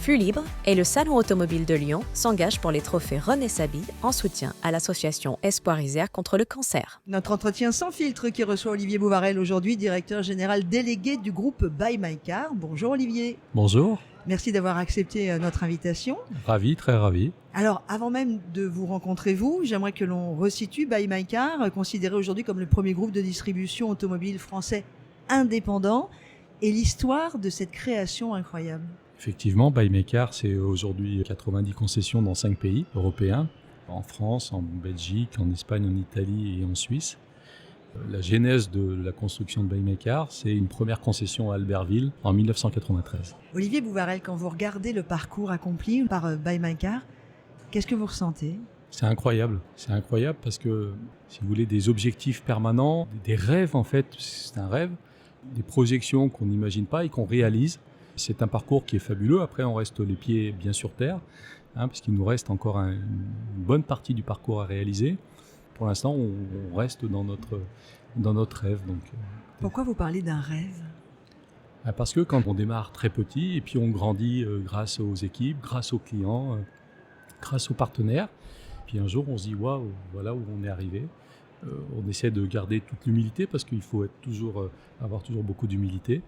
Flux Libre et le Salon automobile de Lyon s'engagent pour les trophées René Sabid en soutien à l'association Espoir Isère contre le cancer. Notre entretien sans filtre qui reçoit Olivier Bouvarel aujourd'hui, directeur général délégué du groupe Buy My Car. Bonjour Olivier. Bonjour. Merci d'avoir accepté notre invitation. Ravi, très ravi. Alors, avant même de vous rencontrer, j'aimerais que l'on resitue Buy My Car, considéré aujourd'hui comme le premier groupe de distribution automobile français indépendant, et l'histoire de cette création incroyable. Effectivement, Buy My Car, c'est aujourd'hui 90 concessions dans 5 pays européens, en France, en Belgique, en Espagne, en Italie et en Suisse. La genèse de la construction de Buy My Car, c'est une première concession à Albertville en 1993. Olivier Bouvarel, quand vous regardez le parcours accompli par Buy My Car, qu'est-ce que vous ressentez ? C'est incroyable parce que, si vous voulez, des objectifs permanents, des rêves en fait, c'est un rêve, des projections qu'on n'imagine pas et qu'on réalise. C'est un parcours qui est fabuleux. Après, on reste les pieds bien sur terre, parce qu'il nous reste encore une bonne partie du parcours à réaliser. Pour l'instant, on reste dans notre rêve. Donc, pourquoi vous parlez d'un rêve ? Parce que quand on démarre très petit et puis on grandit grâce aux équipes, grâce aux clients, grâce aux partenaires, puis un jour on se dit waouh, voilà où on est arrivé. On essaie de garder toute l'humilité parce qu'il faut avoir toujours beaucoup d'humilité.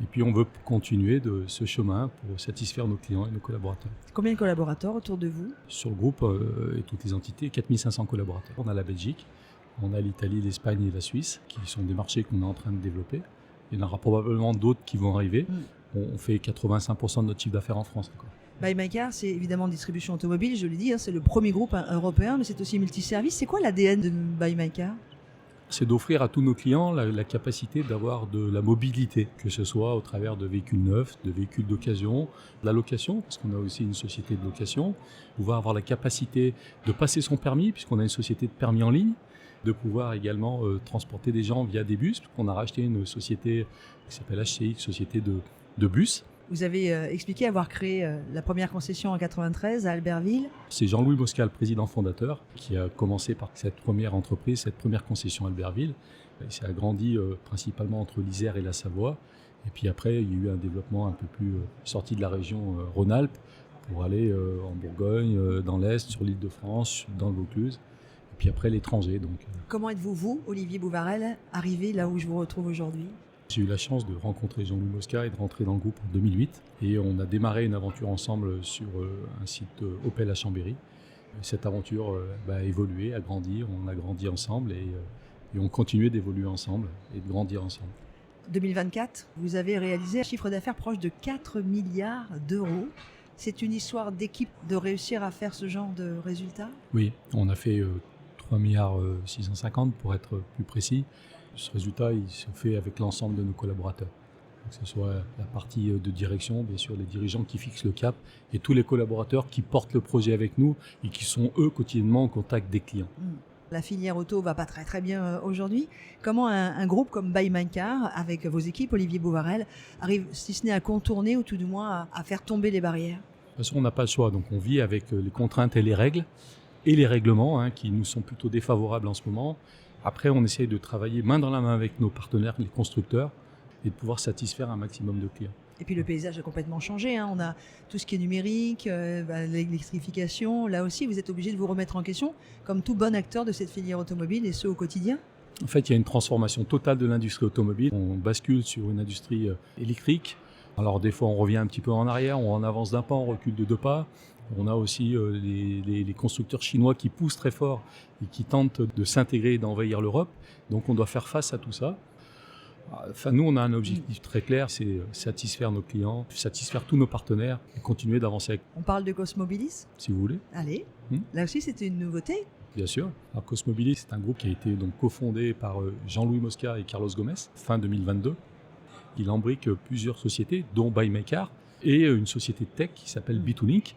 Et puis on veut continuer de ce chemin pour satisfaire nos clients et nos collaborateurs. Combien de collaborateurs autour de vous ? Sur le groupe et toutes les entités, 4500 collaborateurs. On a la Belgique, on a l'Italie, l'Espagne et la Suisse, qui sont des marchés qu'on est en train de développer. Il y en aura probablement d'autres qui vont arriver. On fait 85% de notre chiffre d'affaires en France encore. Buy My Car, c'est évidemment distribution automobile, je l'ai dit, c'est le premier groupe européen, mais c'est aussi multiservice. C'est quoi l'ADN de Buy My Car ? C'est d'offrir à tous nos clients la capacité d'avoir de la mobilité, que ce soit au travers de véhicules neufs, de véhicules d'occasion, de la location, parce qu'on a aussi une société de location, pouvoir avoir la capacité de passer son permis, puisqu'on a une société de permis en ligne, de pouvoir également transporter des gens via des bus, puisqu'on a racheté une société qui s'appelle HCX, société de bus. Vous avez expliqué avoir créé la première concession en 93 à Albertville. C'est Jean-Louis Mosca, le président fondateur, qui a commencé par cette première entreprise, cette première concession à Albertville. Il s'est agrandi principalement entre l'Isère et la Savoie. Et puis après, il y a eu un développement un peu plus sorti de la région Rhône-Alpes pour aller en Bourgogne, dans l'Est, sur l'île de France, dans le Vaucluse. Et puis après, l'étranger. Donc, Comment êtes-vous, vous, Olivier Bouvarel, arrivé là où je vous retrouve aujourd'hui ? J'ai eu la chance de rencontrer Jean-Louis Mosca et de rentrer dans le groupe en 2008. Et on a démarré une aventure ensemble sur un site Opel à Chambéry. Cette aventure a évolué, a grandi. On a grandi ensemble et on continue d'évoluer ensemble et de grandir ensemble. 2024, vous avez réalisé un chiffre d'affaires proche de 4 milliards d'euros. C'est une histoire d'équipe de réussir à faire ce genre de résultats ? Oui, on a fait 3 milliards 650 pour être plus précis. Ce résultat, il se fait avec l'ensemble de nos collaborateurs. Que ce soit la partie de direction, bien sûr, les dirigeants qui fixent le cap et tous les collaborateurs qui portent le projet avec nous et qui sont, eux, quotidiennement en contact des clients. La filière auto va pas très très bien aujourd'hui. Comment un groupe comme Buy My Car, avec vos équipes, Olivier Bouvarel, arrive, si ce n'est à contourner ou tout du moins à faire tomber les barrières ? De toute façon, on n'a pas le choix. Donc on vit avec les contraintes et les règles et les règlements qui nous sont plutôt défavorables en ce moment. Après, on essaye de travailler main dans la main avec nos partenaires, les constructeurs, et de pouvoir satisfaire un maximum de clients. Et puis le paysage a complètement changé. On a tout ce qui est numérique, l'électrification. Là aussi, vous êtes obligé de vous remettre en question, comme tout bon acteur de cette filière automobile, et ce au quotidien. En fait, il y a une transformation totale de l'industrie automobile. On bascule sur une industrie électrique. Alors des fois, on revient un petit peu en arrière, on en avance d'un pas, on recule de 2 pas. On a aussi les constructeurs chinois qui poussent très fort et qui tentent de s'intégrer et d'envahir l'Europe. Donc on doit faire face à tout ça. Enfin, nous, on a un objectif très clair, c'est satisfaire nos clients, satisfaire tous nos partenaires et continuer d'avancer avec. On parle de Cosmobilis ? Si vous voulez. Allez, Là aussi, c'était une nouveauté. Bien sûr. Alors, Cosmobilis, c'est un groupe qui a été donc cofondé par Jean-Louis Mosca et Carlos Gomez, fin 2022. Il embrique plusieurs sociétés, dont Buy My Car, et une société de tech qui s'appelle B2Link,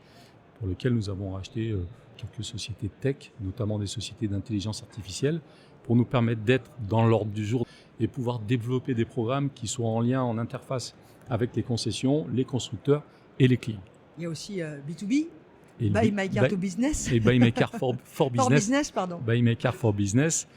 pour lequel nous avons racheté quelques sociétés de tech, notamment des sociétés d'intelligence artificielle, pour nous permettre d'être dans l'ordre du jour et pouvoir développer des programmes qui soient en lien, en interface avec les concessions, les constructeurs et les clients. Il y a aussi B2B, Et Buy My Car to Business. Et Buy My Car for Business. For Business, pardon. Buy My Car for Business,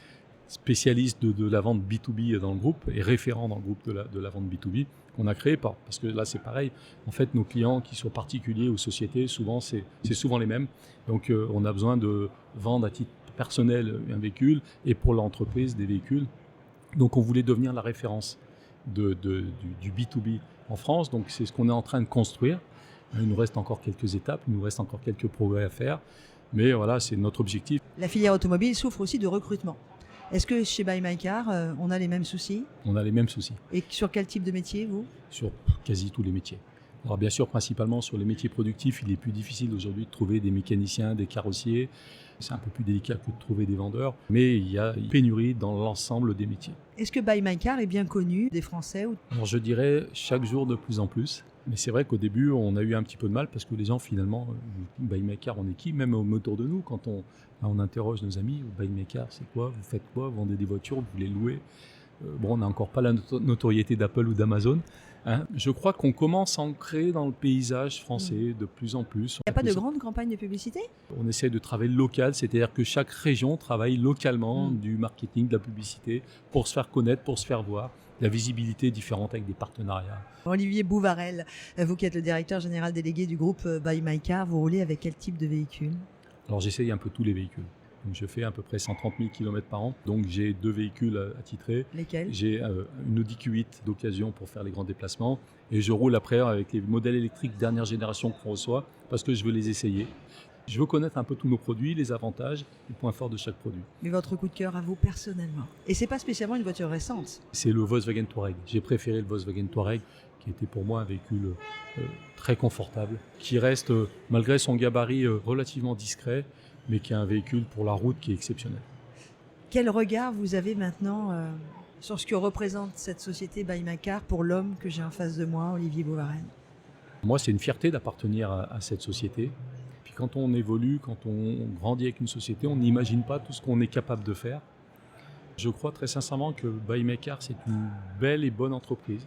spécialiste de la vente B2B dans le groupe et référent dans le groupe de la vente B2B. qu'on a créé, parce que là c'est pareil, en fait nos clients, qu'ils soient particuliers ou sociétés, souvent c'est souvent les mêmes. Donc on a besoin de vendre à titre personnel un véhicule et pour l'entreprise des véhicules. Donc on voulait devenir la référence du B2B en France, donc c'est ce qu'on est en train de construire. Il nous reste encore quelques étapes, il nous reste encore quelques progrès à faire, mais voilà, c'est notre objectif. La filière automobile souffre aussi de recrutement. Est-ce que chez Buy My Car, on a les mêmes soucis? On a les mêmes soucis. Et sur quel type de métier, vous? Sur quasi tous les métiers. Alors bien sûr, principalement sur les métiers productifs, il est plus difficile aujourd'hui de trouver des mécaniciens, des carrossiers. C'est un peu plus délicat que de trouver des vendeurs, mais il y a une pénurie dans l'ensemble des métiers. Est-ce que Buy My Car est bien connu des Français? Alors je dirais chaque jour de plus en plus. Mais c'est vrai qu'au début, on a eu un petit peu de mal parce que les gens, finalement, Buy My Car, on est qui? Même autour de nous, quand on interroge nos amis, Buy My Car, c'est quoi? Vous faites quoi? Vous vendez des voitures? Vous les louez? On n'a encore pas la notoriété d'Apple ou d'Amazon. Hein. Je crois qu'on commence à en créer dans le paysage français de plus en plus. Il n'y a pas de grande campagne de publicité? On essaie de travailler local, c'est-à-dire que chaque région travaille localement du marketing, de la publicité, pour se faire connaître, pour se faire voir. La visibilité est différente avec des partenariats. Olivier Bouvarel, vous qui êtes le directeur général délégué du groupe Buy My Car, vous roulez avec quel type de véhicule? Alors j'essaye un peu tous les véhicules. Donc, je fais à peu près 130 000 km par an. Donc j'ai 2 véhicules attitrés. Lesquels? J'ai une Audi Q8 d'occasion pour faire les grands déplacements. Et je roule après avec les modèles électriques dernière génération qu'on reçoit parce que je veux les essayer. Je veux connaître un peu tous nos produits, les avantages, les points forts de chaque produit. Mais votre coup de cœur à vous personnellement? Et c'est pas spécialement une voiture récente? C'est le Volkswagen Touareg. J'ai préféré le Volkswagen Touareg qui était pour moi un véhicule très confortable, qui reste, malgré son gabarit relativement discret, mais qui est un véhicule pour la route qui est exceptionnel. Quel regard vous avez maintenant sur ce que représente cette société Buy My Car pour l'homme que j'ai en face de moi, Olivier Bouvarel? Moi, c'est une fierté d'appartenir à cette société. Puis quand on évolue, quand on grandit avec une société, on n'imagine pas tout ce qu'on est capable de faire. Je crois très sincèrement que Buy My Car, c'est une belle et bonne entreprise.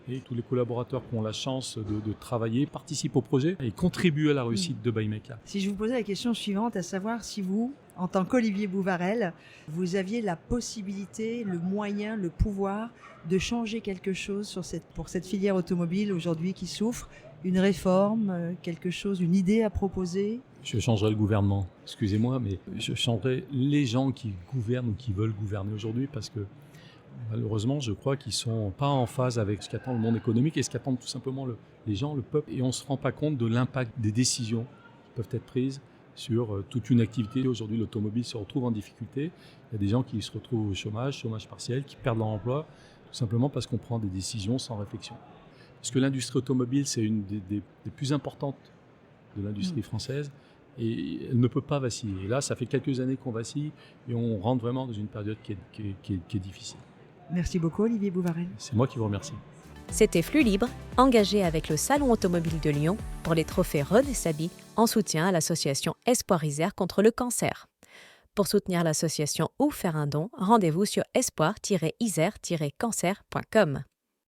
Et tous les collaborateurs qui ont la chance de travailler participent au projet et contribuent à la réussite de Buy My Car. Si je vous posais la question suivante, à savoir si vous, en tant qu'Olivier Bouvarel, vous aviez la possibilité, le moyen, le pouvoir de changer quelque chose pour cette filière automobile aujourd'hui qui souffre, une réforme, quelque chose, une idée à proposer? Je changerai le gouvernement, excusez-moi, mais je changerai les gens qui gouvernent ou qui veulent gouverner aujourd'hui parce que malheureusement, je crois qu'ils ne sont pas en phase avec ce qu'attend le monde économique et ce qu'attendent tout simplement les gens, le peuple. Et on ne se rend pas compte de l'impact des décisions qui peuvent être prises sur toute une activité. Aujourd'hui, l'automobile se retrouve en difficulté. Il y a des gens qui se retrouvent au chômage partiel, qui perdent leur emploi, tout simplement parce qu'on prend des décisions sans réflexion. Parce que l'industrie automobile, c'est une des plus importantes de l'industrie française et elle ne peut pas vaciller. Et là, ça fait quelques années qu'on vacille et on rentre vraiment dans une période qui est difficile. Merci beaucoup, Olivier Bouvarel. C'est moi qui vous remercie. C'était Flux Libre, engagé avec le Salon automobile de Lyon pour les trophées René Saby en soutien à l'association Espoir Isère contre le cancer. Pour soutenir l'association ou faire un don, rendez-vous sur espoir-isère-cancer.com.